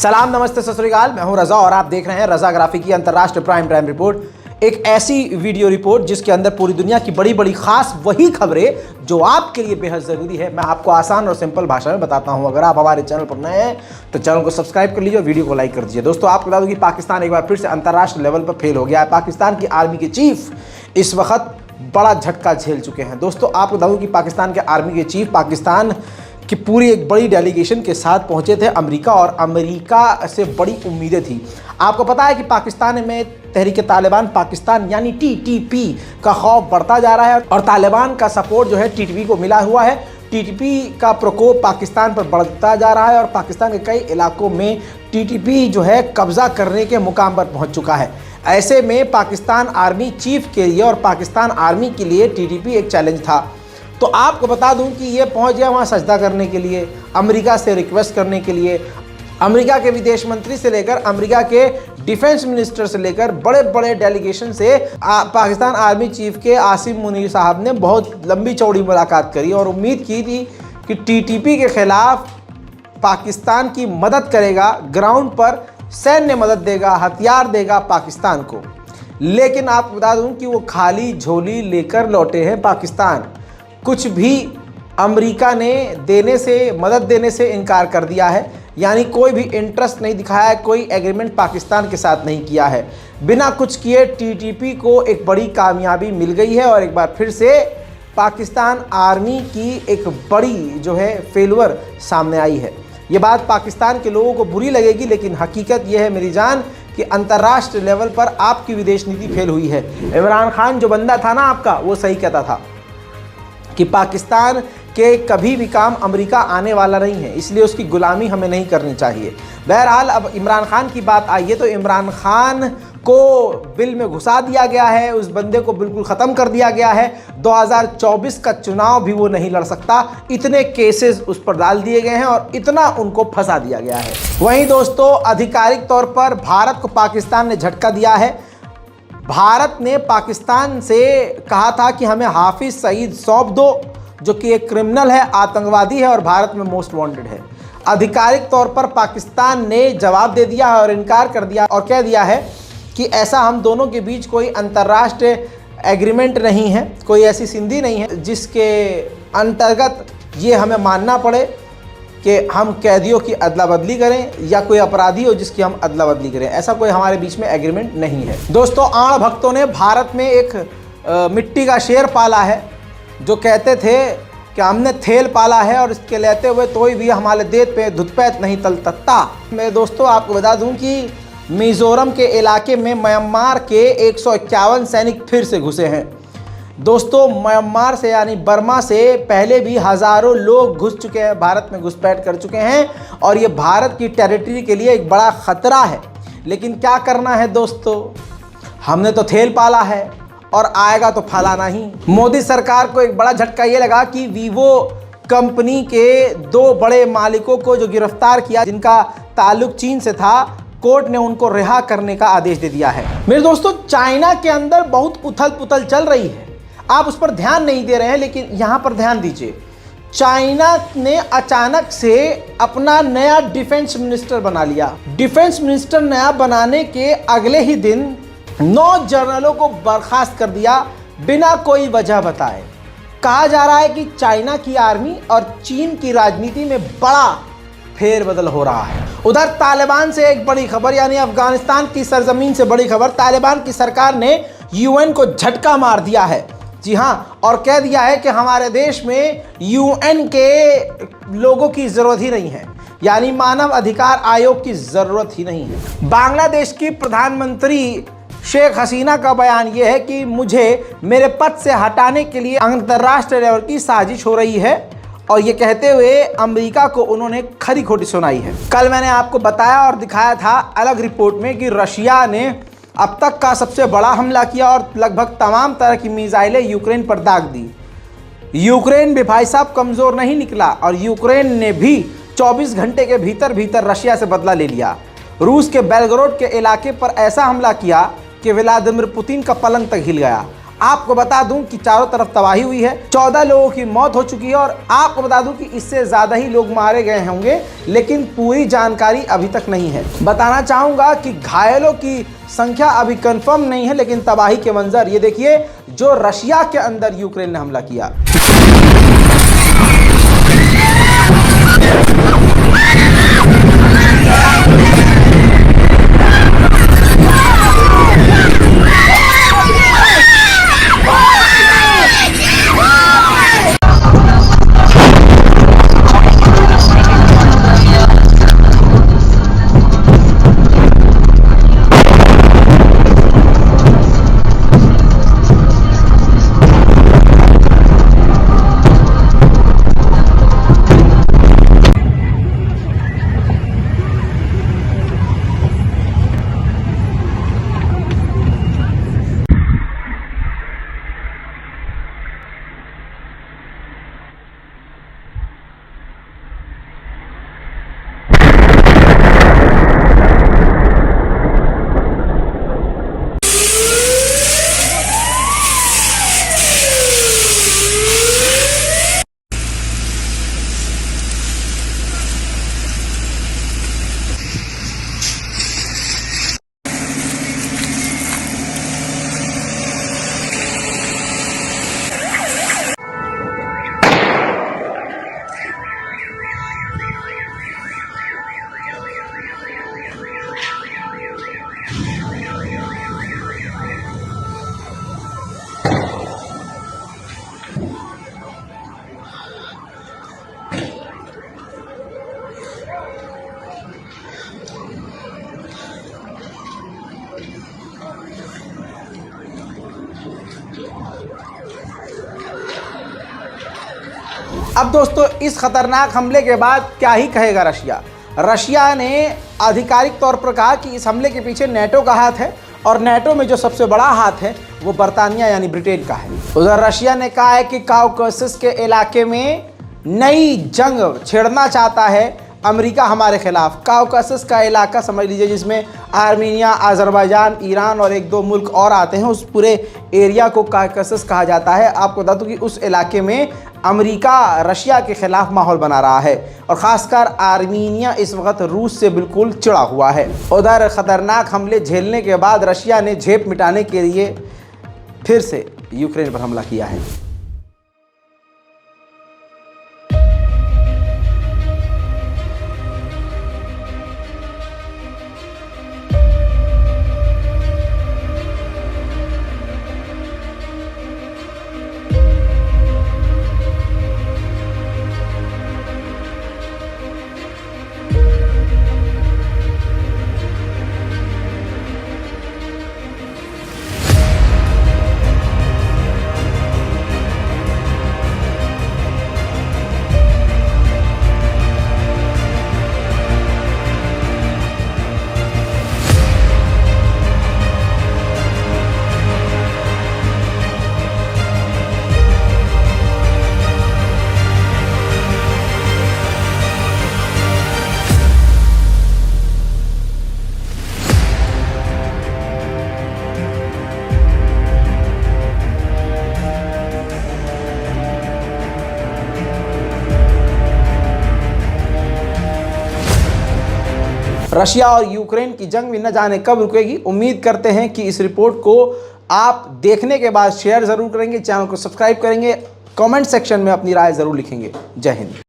सलाम, नमस्ते, सत श्री अकाल। मैं हूं रजा और आप देख रहे हैं रजा ग्राफी की अंतर्राष्ट्रीय प्राइम टाइम रिपोर्ट। एक ऐसी वीडियो रिपोर्ट जिसके अंदर पूरी दुनिया की बड़ी बड़ी खास वही खबरें जो आपके लिए बेहद ज़रूरी है, मैं आपको आसान और सिंपल भाषा में बताता हूं। अगर आप हमारे चैनल पर नए हैं तो चैनल को सब्सक्राइब कर लीजिए और वीडियो को लाइक कर दीजिए। दोस्तों, आपको बता दूं कि पाकिस्तान एक बार फिर से अंतर्राष्ट्रीय लेवल पर फेल हो गया है। पाकिस्तान की आर्मी के चीफ इस वक्त बड़ा झटका झेल चुके हैं। दोस्तों, आपको बता दूं कि पाकिस्तान के आर्मी के चीफ पाकिस्तान कि पूरी एक बड़ी डेलीगेशन के साथ पहुंचे थे अमेरिका, और अमेरिका से बड़ी उम्मीदें थी। आपको पता है कि पाकिस्तान में तहरीक तालिबान पाकिस्तान यानी टीटीपी का खौफ बढ़ता जा रहा है और तालिबान का सपोर्ट जो है टीटीपी को मिला हुआ है। टीटीपी का प्रकोप पाकिस्तान पर बढ़ता जा रहा है और पाकिस्तान के कई इलाकों में टीटीपी जो है कब्जा करने के मुकाम पर पहुंच चुका है। ऐसे में पाकिस्तान आर्मी चीफ के लिए और पाकिस्तान आर्मी के लिए टीटीपी एक चैलेंज था। तो आपको बता दूं कि ये पहुंच गया वहाँ सजदा करने के लिए, अमेरिका से रिक्वेस्ट करने के लिए। अमेरिका के विदेश मंत्री से लेकर अमेरिका के डिफेंस मिनिस्टर से लेकर बड़े बड़े डेलीगेशन से पाकिस्तान आर्मी चीफ के आसिम मुनीर साहब ने बहुत लंबी चौड़ी मुलाकात करी और उम्मीद की थी कि टीटीपी के खिलाफ पाकिस्तान की मदद करेगा, ग्राउंड पर सैन्य मदद देगा, हथियार देगा पाकिस्तान को। लेकिन आपको बता दूं कि वो खाली झोली लेकर लौटे हैं पाकिस्तान। कुछ भी अमेरिका ने देने से, मदद देने से इनकार कर दिया है, यानी कोई भी इंटरेस्ट नहीं दिखाया है, कोई एग्रीमेंट पाकिस्तान के साथ नहीं किया है। बिना कुछ किए टीटीपी को एक बड़ी कामयाबी मिल गई है और एक बार फिर से पाकिस्तान आर्मी की एक बड़ी जो है फेल्यूर सामने आई है। ये बात पाकिस्तान के लोगों को बुरी लगेगी, लेकिन हकीकत यह है मेरी जान कि अंतर्राष्ट्रीय लेवल पर आपकी विदेश नीति फेल हुई है। इमरान खान जो बंदा था ना आपका, वो सही कहता था कि पाकिस्तान के कभी भी काम अमेरिका आने वाला नहीं है, इसलिए उसकी गुलामी हमें नहीं करनी चाहिए। बहरहाल अब इमरान खान की बात आई है तो इमरान खान को बिल में घुसा दिया गया है, उस बंदे को बिल्कुल ख़त्म कर दिया गया है। 2024 का चुनाव भी वो नहीं लड़ सकता, इतने केसेस उस पर डाल दिए गए हैं और इतना उनको फंसा दिया गया है। वहीं दोस्तों, आधिकारिक तौर पर भारत को पाकिस्तान ने झटका दिया है। भारत ने पाकिस्तान से कहा था कि हमें हाफिज सईद सौंप दो, जो कि एक क्रिमिनल है, आतंकवादी है और भारत में मोस्ट वांटेड है। आधिकारिक तौर पर पाकिस्तान ने जवाब दे दिया है और इनकार कर दिया और कह दिया है कि ऐसा हम दोनों के बीच कोई अंतर्राष्ट्रीय एग्रीमेंट नहीं है, कोई ऐसी संधि नहीं है जिसके अंतर्गत ये हमें मानना पड़े कि हम कैदियों की अदला बदली करें या कोई अपराधी हो जिसकी हम अदला बदली करें। ऐसा कोई हमारे बीच में एग्रीमेंट नहीं है। दोस्तों, आण भक्तों ने भारत में एक मिट्टी का शेर पाला है जो कहते थे कि हमने थेल पाला है और इसके लेते हुए तो भी हमारे देत पे धुतपैत नहीं तलतत्ता। मैं दोस्तों आपको बता दूं कि मिजोरम के इलाके में म्यांमार के 151 सैनिक फिर से घुसे हैं। दोस्तों, म्यांमार से यानी बर्मा से पहले भी हज़ारों लोग घुस चुके हैं, भारत में घुसपैठ कर चुके हैं और ये भारत की टेरिटरी के लिए एक बड़ा ख़तरा है। लेकिन क्या करना है दोस्तों, हमने तो थेल पाला है और आएगा तो फलाना ही। मोदी सरकार को एक बड़ा झटका ये लगा कि वीवो कंपनी के 2 बड़े मालिकों को जो गिरफ्तार किया, जिनका ताल्लुक चीन से था, कोर्ट ने उनको रिहा करने का आदेश दे दिया है। मेरे दोस्तों, चाइना के अंदर बहुत उथल पुथल चल रही है, आप उस पर ध्यान नहीं दे रहे हैं, लेकिन यहाँ पर ध्यान दीजिए। चाइना ने अचानक से अपना नया डिफेंस मिनिस्टर बना लिया। डिफेंस मिनिस्टर नया बनाने के अगले ही दिन 9 जनरलों को बर्खास्त कर दिया बिना कोई वजह बताए। कहा जा रहा है कि चाइना की आर्मी और चीन की राजनीति में बड़ा फेरबदल हो रहा है। उधर तालिबान से एक बड़ी खबर, यानी अफगानिस्तान की सरजमीन से बड़ी खबर। तालिबान की सरकार ने यूएन को झटका मार दिया है। जी हाँ, और कह दिया है कि हमारे देश में यूएन के लोगों की ज़रूरत ही नहीं है, यानी मानव अधिकार आयोग की ज़रूरत ही नहीं है। बांग्लादेश की प्रधानमंत्री शेख हसीना का बयान यह है कि मुझे मेरे पद से हटाने के लिए अंतर्राष्ट्रीय लेवल की साजिश हो रही है, और ये कहते हुए अमेरिका को उन्होंने खरी खोटी सुनाई है। कल मैंने आपको बताया और दिखाया था अलग रिपोर्ट में कि रशिया ने अब तक का सबसे बड़ा हमला किया और लगभग तमाम तरह की मिसाइलें यूक्रेन पर दाग दी। यूक्रेन भी भाई साहब कमज़ोर नहीं निकला और यूक्रेन ने भी 24 घंटे के भीतर भीतर रशिया से बदला ले लिया। रूस के बेलग्रोड के इलाके पर ऐसा हमला किया कि व्लादिमीर पुतिन का पलंग तक हिल गया। आपको बता दूं कि चारों तरफ तबाही हुई है, 14 लोगों की मौत हो चुकी है और आपको बता दूं कि इससे ज्यादा ही लोग मारे गए होंगे, लेकिन पूरी जानकारी अभी तक नहीं है। बताना चाहूंगा कि घायलों की संख्या अभी कंफर्म नहीं है, लेकिन तबाही के मंजर ये देखिए जो रशिया के अंदर यूक्रेन ने हमला किया। अब दोस्तों इस खतरनाक हमले के बाद क्या ही कहेगा रशिया। रशिया ने आधिकारिक तौर पर कहा कि इस हमले के पीछे नेटो का हाथ है और नेटो में जो सबसे बड़ा हाथ है वो बर्तानिया यानी ब्रिटेन का है। उधर रशिया ने कहा है कि काउकासस के इलाके में नई जंग छेड़ना चाहता है अमेरिका हमारे खिलाफ। काउकासस का इलाका समझ लीजिए जिसमें आर्मीनिया, अजरबैजान, ईरान और एक दो मुल्क और आते हैं, उस पूरे एरिया को काउकासस कहा जाता है। आपको बता दूं कि उस इलाके में अमेरिका रशिया के खिलाफ माहौल बना रहा है और ख़ासकर आर्मीनिया इस वक्त रूस से बिल्कुल चिड़ा हुआ है। उधर ख़तरनाक हमले झेलने के बाद रशिया ने झेप मिटाने के लिए फिर से यूक्रेन पर हमला किया है। रशिया और यूक्रेन की जंग भी न जाने कब रुकेगी। उम्मीद करते हैं कि इस रिपोर्ट को आप देखने के बाद शेयर ज़रूर करेंगे, चैनल को सब्सक्राइब करेंगे, कमेंट सेक्शन में अपनी राय ज़रूर लिखेंगे। जय हिंद।